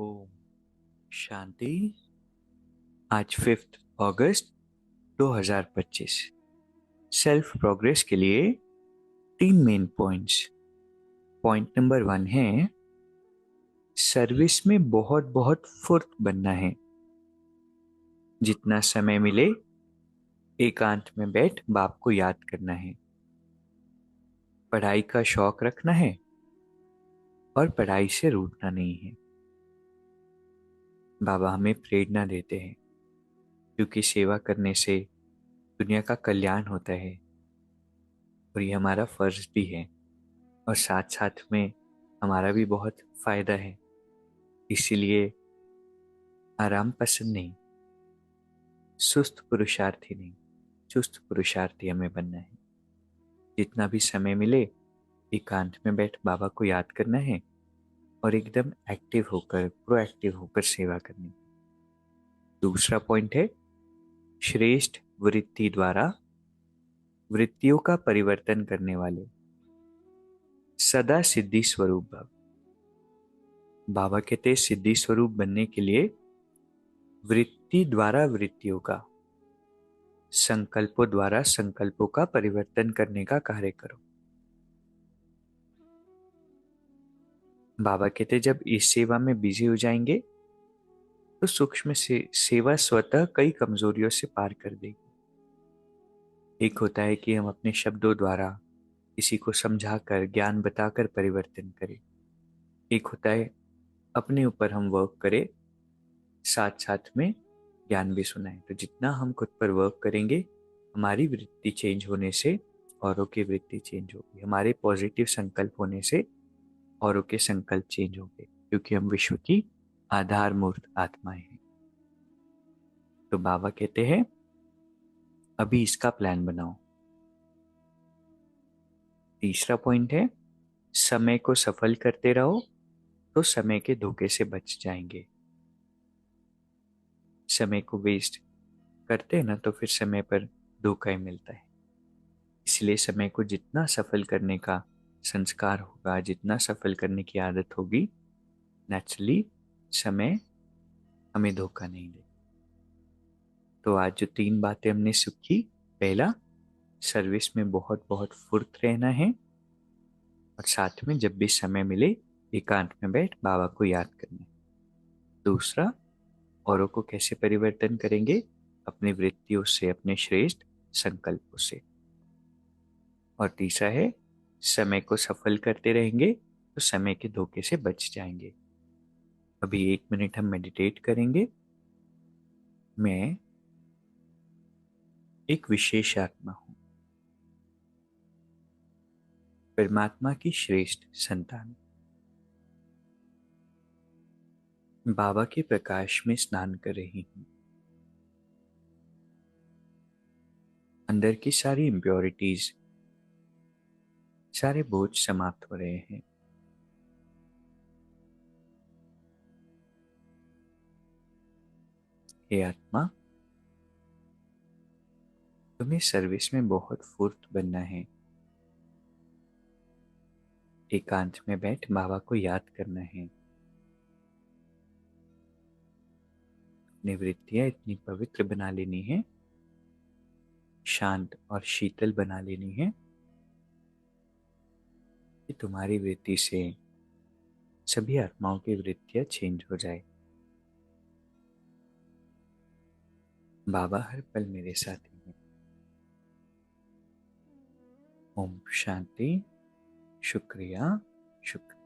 ओम शांति। आज 5 अगस्त 2025। Self progress के लिए 3 मेन पॉइंट्स। पॉइंट नंबर 1 है सर्विस में बहुत बहुत फुर्त बनना है। जितना समय मिले एकांत में बैठ बाप को याद करना है। पढ़ाई का शौक रखना है और पढ़ाई से रूठना नहीं है। बाबा हमें प्रेरणा देते हैं क्योंकि सेवा करने से दुनिया का कल्याण होता है और ये हमारा फर्ज भी है और साथ साथ में हमारा भी बहुत फायदा है। इसीलिए आराम पसंद नहीं, सुस्त पुरुषार्थी नहीं, चुस्त पुरुषार्थी हमें बनना है। जितना भी समय मिले एकांत में बैठ बाबा को याद करना है और एकदम एक्टिव होकर प्रोएक्टिव होकर सेवा करनी। दूसरा पॉइंट है श्रेष्ठ वृत्ति द्वारा वृत्तियों का परिवर्तन करने वाले सदा सिद्धि स्वरूप भव। बाबा कहते हैं सिद्धि स्वरूप बनने के लिए वृत्ति द्वारा वृत्तियों का, संकल्पों द्वारा संकल्पों का परिवर्तन करने का कार्य करो। बाबा कहते जब इस सेवा में बिजी हो जाएंगे तो सूक्ष्म से सेवा स्वतः कई कमजोरियों से पार कर देगी। एक होता है कि हम अपने शब्दों द्वारा किसी को समझाकर ज्ञान बताकर परिवर्तन करें। एक होता है अपने ऊपर हम वर्क करें, साथ साथ में ज्ञान भी सुनाएं। तो जितना हम खुद पर वर्क करेंगे हमारी वृत्ति चेंज होने से औरों की वृत्ति चेंज होगी। हमारे पॉजिटिव संकल्प होने से औरों के संकल्प चेंज होंगे क्योंकि हम विश्व की आधार मूर्त आत्माएं हैं। तो बाबा कहते हैं अभी इसका प्लान बनाओ। तीसरा पॉइंट है समय को सफल करते रहो तो समय के धोखे से बच जाएंगे। समय को वेस्ट करते हैं ना तो फिर समय पर धोखा ही मिलता है। इसलिए समय को जितना सफल करने का संस्कार होगा, जितना सफल करने की आदत होगी, नेचुरली समय हमें धोखा नहीं दे। तो आज जो 3 बातें हमने सीखी, पहला सर्विस में बहुत बहुत फुर्त रहना है और साथ में जब भी समय मिले एकांत में बैठ बाबा को याद करना है। दूसरा औरों को कैसे परिवर्तन करेंगे, अपनी वृत्तियों से, अपने श्रेष्ठ संकल्पों से। और तीसरा है समय को सफल करते रहेंगे तो समय के धोखे से बच जाएंगे। अभी 1 मिनट हम मेडिटेट करेंगे। मैं एक विशेष आत्मा हूं, परमात्मा की श्रेष्ठ संतान। बाबा के प्रकाश में स्नान कर रही हूं। अंदर की सारी इम्प्योरिटीज, सारे बोझ समाप्त हो रहे हैं। हे आत्मा, तुम्हें सर्विस में बहुत फुर्त बनना है। एकांत में बैठ बाबा को याद करना है। अपनी वृत्तियां इतनी पवित्र बना लेनी है, शांत और शीतल बना लेनी है कि तुम्हारी वृत्ति से सभी आत्माओं की वृत्तियां चेंज हो जाए। बाबा हर पल मेरे साथ ही हैं। ओम शांति। शुक्रिया, शुक्रिया।